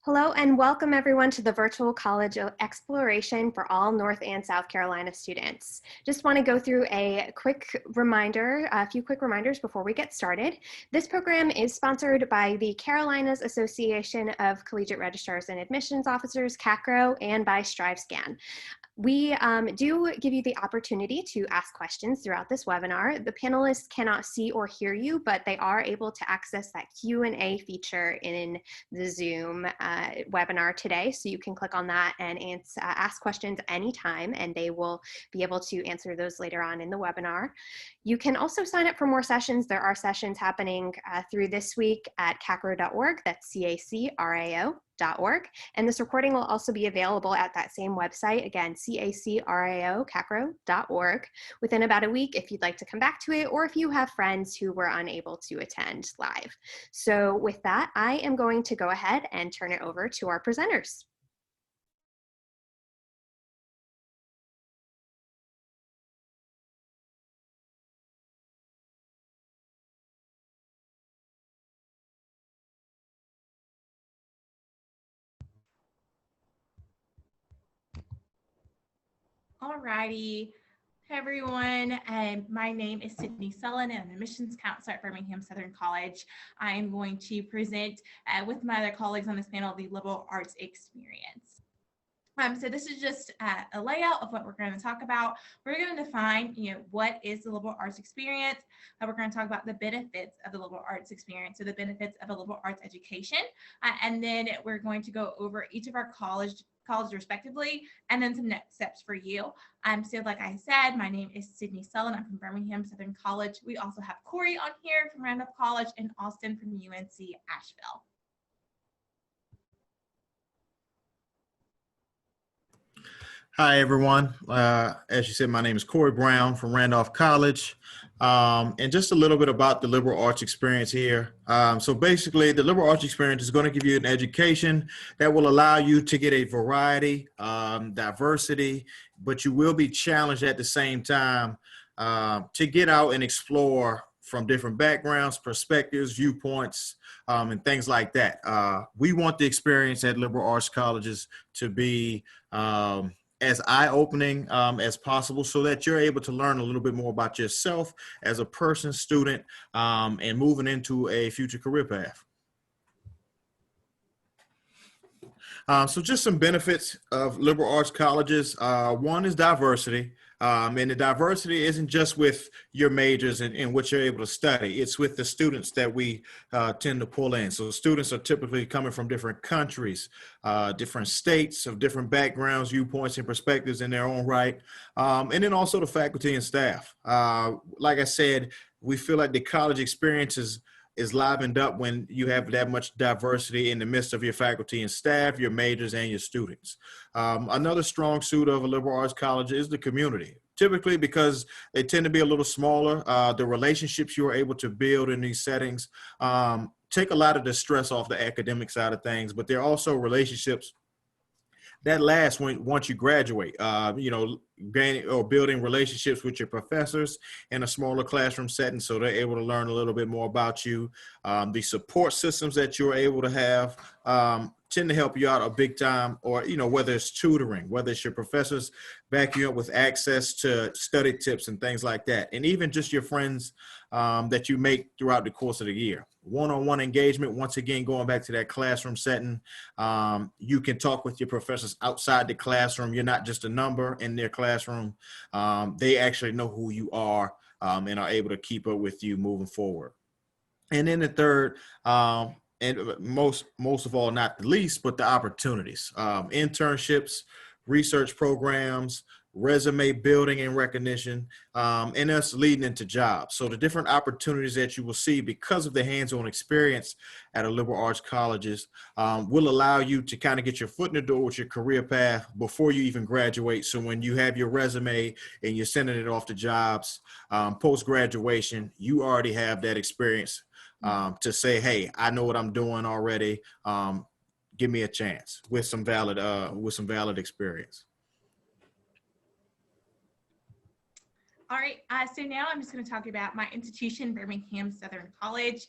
Hello and welcome everyone to the Virtual College Exploration for all North and South Carolina students. Just want to go through a few quick reminders before we get started. This program is sponsored by the Carolinas Association of Collegiate Registrars and Admissions Officers, CACRAO, and by StriveScan. We do give you the opportunity to ask questions throughout this webinar. The panelists cannot see or hear you, but they are able to access that Q&A feature in the Zoom webinar today. So you can click on that and ask questions anytime, and they will be able to answer those later on in the webinar. You can also sign up for more sessions. There are sessions happening through this week at CACRAO.org. That's CACRAO.org. And this recording will also be available at that same website, again, CACRAO.org, within about a week if you'd like to come back to it, or if you have friends who were unable to attend live. So with that, I am going to go ahead and turn it over to our presenters. Alrighty, hey everyone, my name is Sydney Sullen, and I'm an admissions counselor at Birmingham Southern College. I am going to present with my other colleagues on this panel the liberal arts experience. So this is just a layout of what we're going to talk about. We're going to define, what is the liberal arts experience. We're going to talk about the benefits of the liberal arts experience, so the benefits of a liberal arts education, and then we're going to go over each of our colleges respectively, and then some next steps for you. So like I said, my name is Sydney Sullen. I'm from Birmingham Southern College. We also have Corey on here from Randolph College and Austin from UNC Asheville. Hi, everyone. As you said, my name is Corey Brown from Randolph College. And just a little bit about the liberal arts experience here. So basically, the liberal arts experience is going to give you an education that will allow you to get a variety, diversity, but you will be challenged at the same time to get out and explore from different backgrounds, perspectives, viewpoints, and things like that. We want the experience at liberal arts colleges to be as eye-opening as possible, so that you're able to learn a little bit more about yourself as a person, student, and moving into a future career path. So just some benefits of liberal arts colleges. One is diversity. And the diversity isn't just with your majors and what you're able to study. It's with the students that we tend to pull in. So students are typically coming from different countries, different states, of different backgrounds, viewpoints, and perspectives in their own right. And then also the faculty and staff. Like I said, we feel like the college experience is livened up when you have that much diversity in the midst of your faculty and staff, your majors, and your students. Another strong suit of a liberal arts college is the community. Typically, because they tend to be a little smaller, the relationships you are able to build in these settings take a lot of the stress off the academic side of things, but they're also relationships that lasts once you graduate, gaining or building relationships with your professors in a smaller classroom setting, so they're able to learn a little bit more about you. The support systems that you're able to have tend to help you out a big time, or, whether it's tutoring, whether it's your professors back you up with access to study tips and things like that. And even just your friends that you make throughout the course of the year. One-on-one engagement, once again, going back to that classroom setting, you can talk with your professors outside the classroom. You're not just a number in their classroom. They actually know who you are and are able to keep up with you moving forward. And then the third, and most of all, not the least, but the opportunities, internships, research programs, resume building and recognition, and that's leading into jobs. So the different opportunities that you will see because of the hands-on experience at a liberal arts colleges will allow you to kind of get your foot in the door with your career path before you even graduate. So when you have your resume and you're sending it off to jobs post-graduation, you already have that experience to say, hey, I know what I'm doing already. Give me a chance with some valid experience. All right, so now I'm just going to talk about my institution, Birmingham Southern College.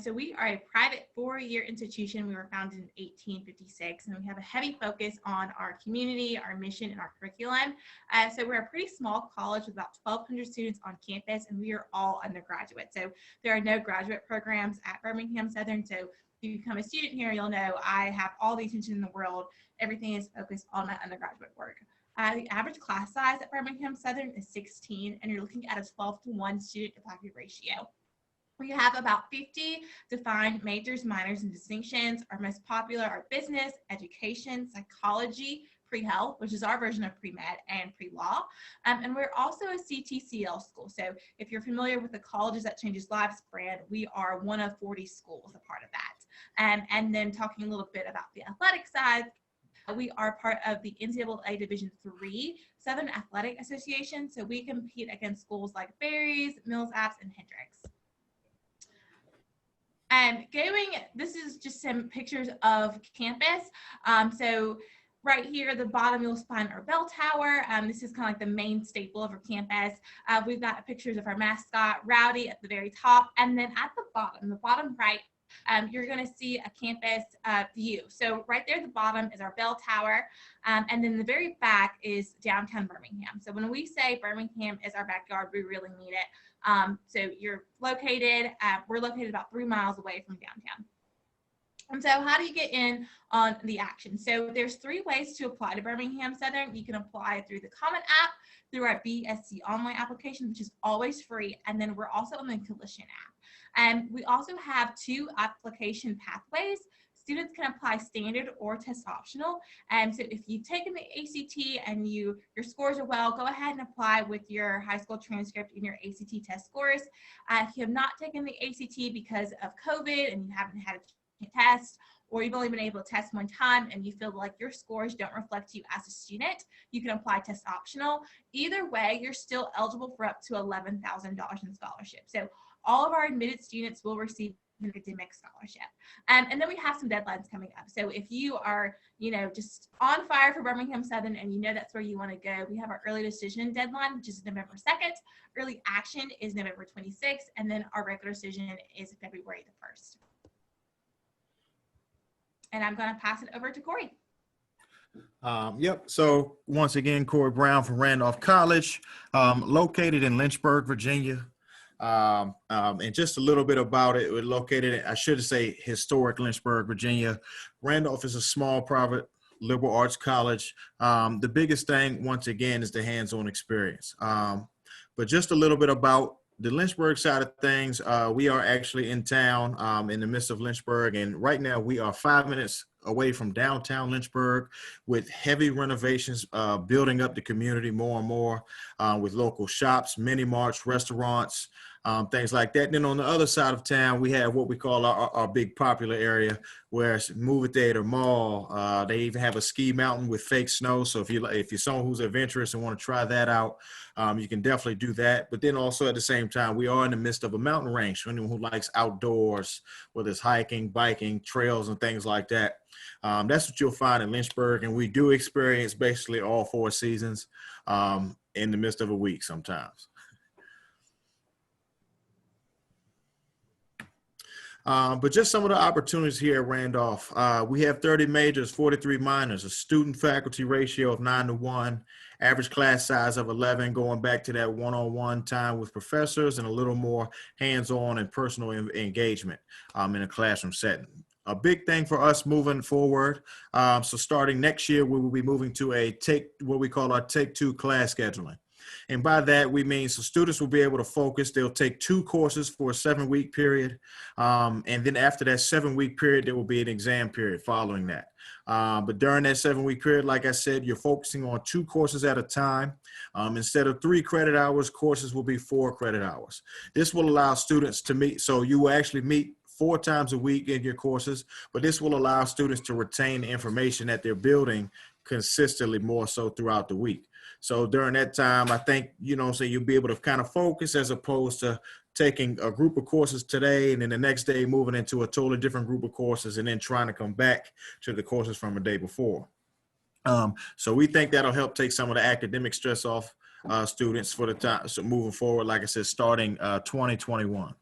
So we are a private 4-year institution. We were founded in 1856, and we have a heavy focus on our community, our mission, and our curriculum. So we're a pretty small college with about 1,200 students on campus, and we are all undergraduate. So there are no graduate programs at Birmingham Southern. So if you become a student here, you'll know I have all the attention in the world. Everything is focused on my undergraduate work. The average class size at Birmingham Southern is 16, and you're looking at a 12-to-1 student to faculty ratio. We have about 50 defined majors, minors, and distinctions. Our most popular are business, education, psychology, pre-health, which is our version of pre-med, and pre-law. And we're also a CTCL school. So if you're familiar with the Colleges That Changes Lives brand, we are one of 40 schools a part of that. And then talking a little bit about the athletic side, we are part of the NCAA Division III Southern Athletic Association. So we compete against schools like Berry's, Mills Apps, and Hendrix. This is just some pictures of campus. So right here at the bottom, you'll find our bell tower. This is kind of like the main staple of our campus. We've got pictures of our mascot, Rowdy, at the very top. And then at the bottom right, you're going to see a campus view. So right there at the bottom is our bell tower. And then the very back is downtown Birmingham. So when we say Birmingham is our backyard, we really mean it. So we're located about 3 miles away from downtown. And so how do you get in on the action? So there's 3 ways to apply to Birmingham Southern. You can apply through the Common App, through our BSC online application, which is always free. And then we're also on the Collision app. And we also have 2 application pathways. Students can apply standard or test optional. And so if you've taken the ACT and your scores are well, go ahead and apply with your high school transcript and your ACT test scores. If you have not taken the ACT because of COVID and you haven't had a test, or you've only been able to test 1 time and you feel like your scores don't reflect you as a student, you can apply test optional. Either way, you're still eligible for up to $11,000 in scholarship. So all of our admitted students will receive an academic scholarship. And then we have some deadlines coming up. So if you are, just on fire for Birmingham Southern and you know that's where you want to go, we have our early decision deadline, which is November 2nd. Early action is November 26th. And then our regular decision is February the 1st. And I'm going to pass it over to Corey. Yep. So once again, Corey Brown from Randolph College, located in Lynchburg, Virginia. And just a little bit about it. We're located, I should say, historic Lynchburg, Virginia. Randolph is a small private liberal arts college. The biggest thing, once again, is the hands-on experience. But just a little bit about the Lynchburg side of things. We are actually in town in the midst of Lynchburg. And right now we are 5 minutes away from downtown Lynchburg with heavy renovations, building up the community more and more with local shops, mini marts, restaurants, things like that. And then on the other side of town, we have what we call our big popular area where it's movie theater, mall. They even have a ski mountain with fake snow. So if you're someone who's adventurous and want to try that out, you can definitely do that. But then also at the same time, we are in the midst of a mountain range for anyone who likes outdoors, whether it's hiking, biking, trails, and things like that. That's what you'll find in Lynchburg. And we do experience basically all 4 seasons in the midst of a week sometimes. But just some of the opportunities here at Randolph. We have 30 majors, 43 minors, a student faculty ratio of 9-to-1, average class size of 11, going back to that one-on-one time with professors and a little more hands-on and personal engagement in a classroom setting. A big thing for us moving forward. So starting next year, we will be moving to what we call our Take 2 class scheduling. And by that, we mean so students will be able to focus. They'll take 2 courses for a 7-week period. And then after that 7-week period, there will be an exam period following that. But during that 7-week period, like I said, you're focusing on 2 courses at a time. Instead of 3 credit hours, courses will be 4 credit hours. This will allow students to meet. So you will actually meet 4 times a week in your courses, but this will allow students to retain the information that they're building consistently more so throughout the week. So during that time, I think, so you'll be able to kind of focus as opposed to taking a group of courses today and then the next day moving into a totally different group of courses and then trying to come back to the courses from a day before. So we think that'll help take some of the academic stress off students for the time. So moving forward, like I said, starting 2021.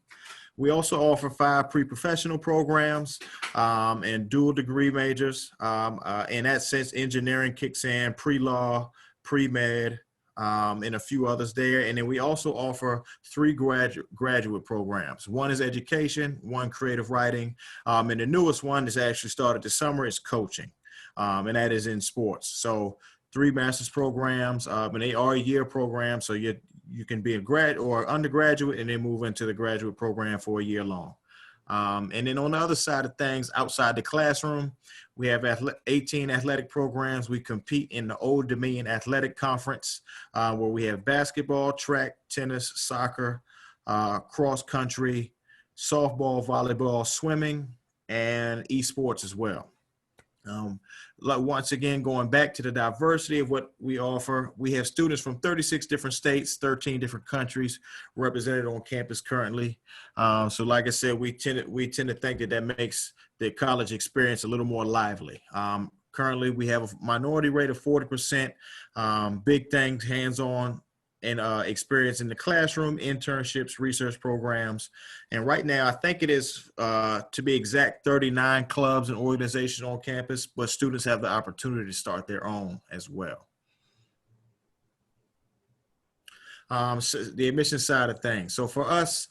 We also offer 5 pre-professional programs and dual degree majors. In that sense, engineering kicks in, pre-law, pre-med, and a few others there. And then we also offer 3 graduate programs. One is education, one creative writing, and the newest one that's actually started this summer is coaching, and that is in sports. So 3 master's programs, and they are year programs. So you can be a grad or undergraduate and then move into the graduate program for a year long. And then on the other side of things, outside the classroom, we have 18 athletic programs. We compete in the Old Dominion Athletic Conference, where we have basketball, track, tennis, soccer, cross country, softball, volleyball, swimming, and esports as well. Once again, going back to the diversity of what we offer, we have students from 36 different states, 13 different countries represented on campus currently. So like I said, we tend to think that makes the college experience a little more lively. Currently, we have a minority rate of 40%, big things, hands-on, and experience in the classroom, internships, research programs. And right now, I think it is, to be exact, 39 clubs and organizations on campus, but students have the opportunity to start their own as well. So the admission side of things. So for us,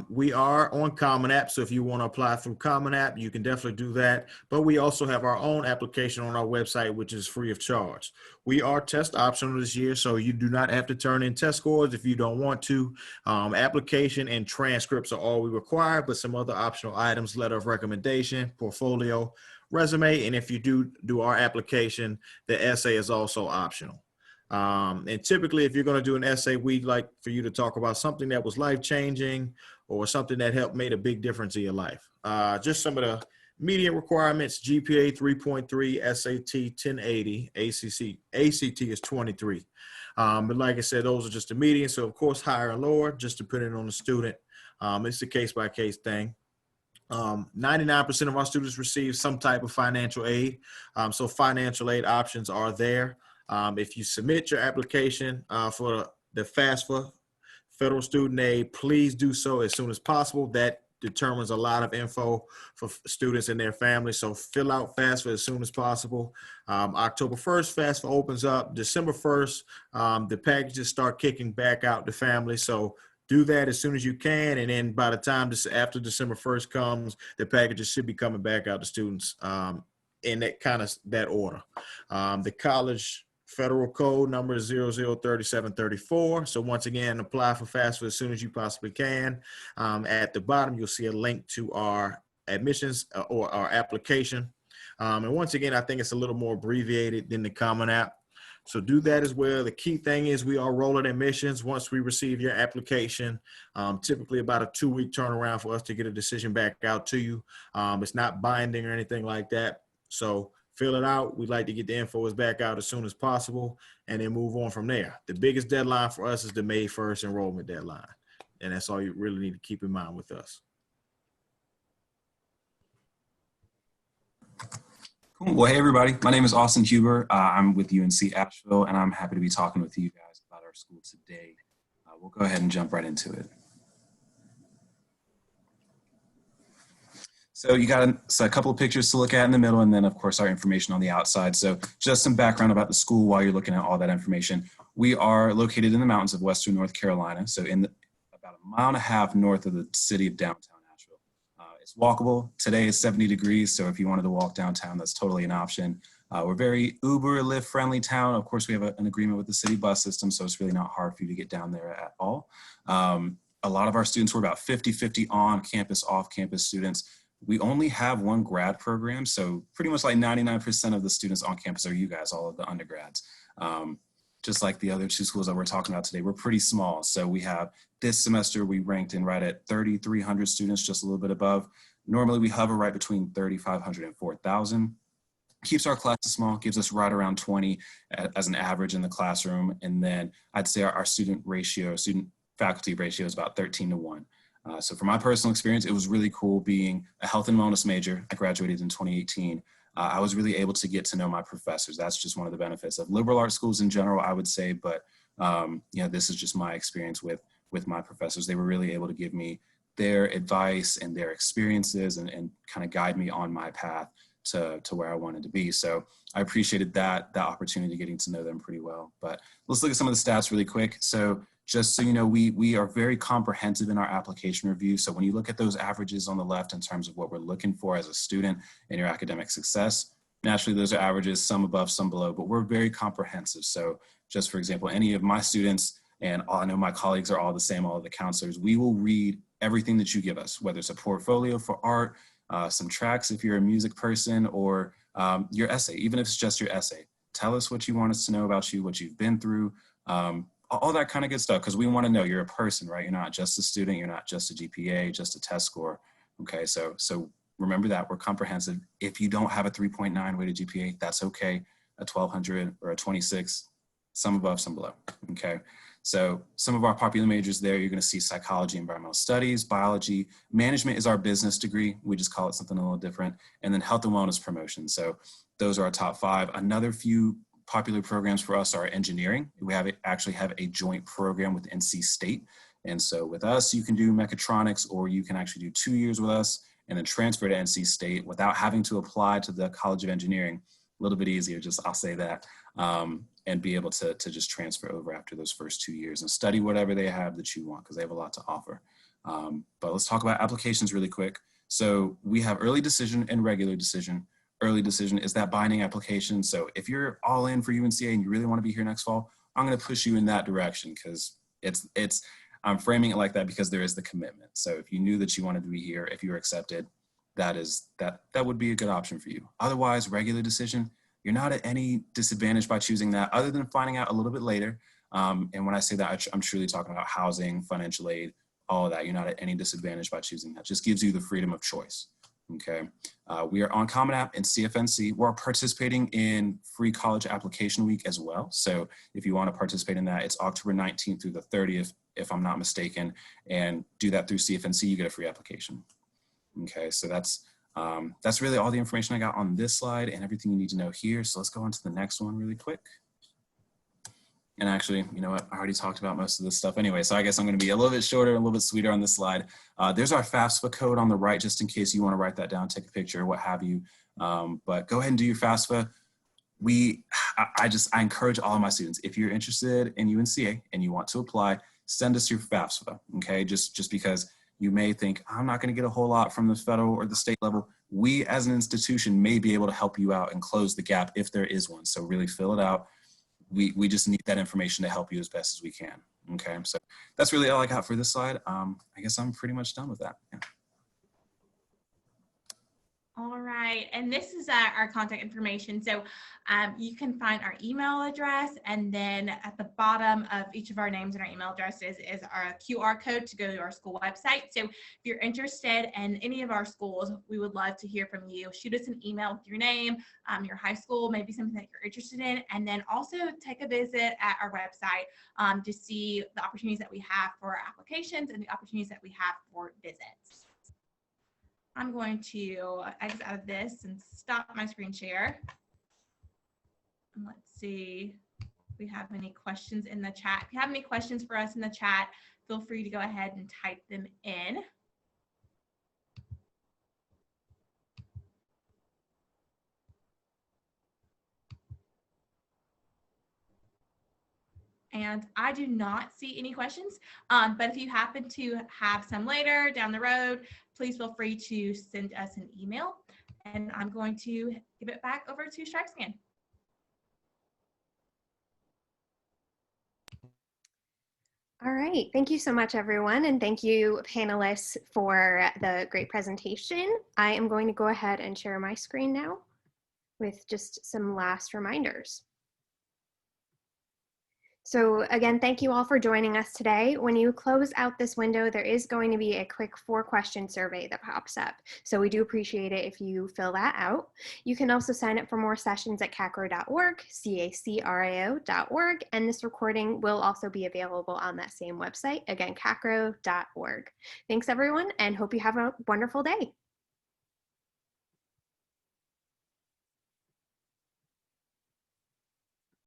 we are on Common App. So if you want to apply through Common App, you can definitely do that. But we also have our own application on our website, which is free of charge. We are test optional this year, so you do not have to turn in test scores if you don't want to. Application and transcripts are all we require, but some other optional items, letter of recommendation, portfolio, resume, and if you do our application, the essay is also optional. And typically, if you're going to do an essay, we'd like for you to talk about something that was life-changing or something that made a big difference in your life. Just some of the median requirements: GPA 3.3, SAT 1080, ACT is 23. But like I said, those are just the median. So of course, higher and lower, just depending on the student. It's a case-by-case thing. 99% of our students receive some type of financial aid. So financial aid options are there. If you submit your application for the FAFSA, Federal Student Aid, please do so as soon as possible. That determines a lot of info for students and their families. So fill out FAFSA as soon as possible. October 1st, FAFSA opens up. December 1st, the packages start kicking back out to families. So do that as soon as you can. And then by the time after December 1st comes, the packages should be coming back out to students in that order. The college federal code number is 003734. So once again, apply for FAFSA as soon as you possibly can. At the bottom, you'll see a link to our admissions or our application. And once again, I think it's a little more abbreviated than the Common App. So do that as well. The key thing is we are rolling admissions. Once we receive your application, typically about a 2-week turnaround for us to get a decision back out to you. It's not binding or anything like that. So fill it out. We'd like to get the info back out as soon as possible and then move on from there. The biggest deadline for us is the May 1st enrollment deadline. And that's all you really need to keep in mind with us. Cool. Well, hey, everybody. My name is Austin Huber. I'm with UNC Asheville, and I'm happy to be talking with you guys about our school today. We'll go ahead and jump right into it. So you got a couple of pictures to look at in the middle, and then of course our information on the outside. So just some background about the school while you're looking at all that information. We are located in the mountains of Western North Carolina. So about 1.5 miles north of the city of downtown Asheville. It's walkable. Today is 70 degrees. So if you wanted to walk downtown, that's totally an option. We're very Uber, Lyft friendly town. Of course, we have an agreement with the city bus system. So it's really not hard for you to get down there at all. A lot of our students, we're about 50-50 on campus, off campus students. We only have one grad program, so pretty much like 99% of the students on campus are you guys, all of the undergrads. Just like the other 2 schools that we're talking about today, we're pretty small. So we have this semester, we ranked in right at 3,300 students, just a little bit above. Normally we hover right between 3,500 and 4,000. Keeps our classes small, gives us right around 20 as an average in the classroom. And then I'd say our student faculty ratio is about 13-to-1. So from my personal experience, it was really cool being a health and wellness major. I graduated in 2018. I was really able to get to know my professors. That's just one of the benefits of liberal arts schools in general, I would say, but This is just my experience with my professors. They were really able to give me their advice and their experiences and kind of guide me on my path to where I wanted to be. So I appreciated that opportunity, getting to know them pretty well. But let's look at some of the stats really quick. So just so you know, we are very comprehensive in our application review. So when you look at those averages on the left in terms of what we're looking for as a student in your academic success, naturally those are averages, some above, some below, but we're very comprehensive. So just for example, any of my students, and I know my colleagues are all the same, all of the counselors, we will read everything that you give us, whether it's a portfolio for art, some tracks if you're a music person, or your essay, even if it's just your essay. Tell us what you want us to know about you, what you've been through, all that kind of good stuff, because we want to know you're a person, right? You're not just a student, you're not just a GPA, just a test score. Okay, so remember that we're comprehensive. If you don't have a 3.9 weighted GPA, that's okay. A 1200 or a 26, some above, some below. Okay, so some of our popular majors there, you're going to see psychology, environmental studies, biology. Management is our business degree. We just call it something a little different. And then health and wellness promotion. So those are our top 5. Another few popular programs for us are engineering. We actually have a joint program with NC State. And so with us, you can do mechatronics, or you can actually do 2 years with us and then transfer to NC State without having to apply to the College of Engineering. A little bit easier, I'll say that, and be able to just transfer over after those first 2 years and study whatever they have that you want, because they have a lot to offer. But let's talk about applications really quick. So we have early decision and regular decision. Early decision is that binding application. So if you're all in for UNCA and you really want to be here next fall, I'm going to push you in that direction, because I'm framing it like that because there is the commitment. So if you knew that you wanted to be here, if you were accepted, that would be a good option for you. Otherwise, regular decision, you're not at any disadvantage by choosing that, other than finding out a little bit later. And when I say that, I'm truly talking about housing, financial aid, all of that. You're not at any disadvantage by choosing that. Just gives you the freedom of choice. Okay. We are on Common App and CFNC. We're participating in Free College Application Week as well. So if you want to participate in that, it's October 19th through the 30th, if I'm not mistaken, and do that through CFNC, you get a free application. Okay, so that's really all the information I got on this slide and everything you need to know here. So let's go on to the next one really quick. And actually, you know what? I already talked about most of this stuff anyway, so I guess I'm going to be a little bit shorter, a little bit sweeter on this slide. There's our FAFSA code on the right, just in case you want to write that down, take a picture, what have you. But go ahead and do your FAFSA. I encourage all of my students, if you're interested in UNCA and you want to apply, send us your FAFSA, okay? Just because you may think, I'm not going to get a whole lot from the federal or the state level. We as an institution may be able to help you out and close the gap if there is one. So really fill it out. We just need that information to help you as best as we can. Okay, so that's really all I got for this slide. I guess I'm pretty much done with that. Yeah. All right, and this is our contact information. So you can find our email address, and then at the bottom of each of our names and our email addresses is our QR code to go to our school website. So if you're interested in any of our schools, we would love to hear from you. Shoot us an email with your name, your high school, maybe something that you're interested in, and then also take a visit at our website to see the opportunities that we have for applications and the opportunities that we have for visits. I'm going to exit out of this and stop my screen share. And let's see if we have any questions in the chat. If you have any questions for us in the chat, feel free to go ahead and type them in. And I do not see any questions, but if you happen to have some later down the road, please feel free to send us an email. And I'm going to give it back over to StripeScan. All right, thank you so much, everyone, and thank you, panelists, for the great presentation. I am going to go ahead and share my screen now with just some last reminders. So again, thank you all for joining us today. When you close out this window, there is going to be a quick 4-question survey that pops up. So we do appreciate it if you fill that out. You can also sign up for more sessions at CACRAO.org, CACRAO.org, and this recording will also be available on that same website, again, CACRAO.org. Thanks everyone, and hope you have a wonderful day.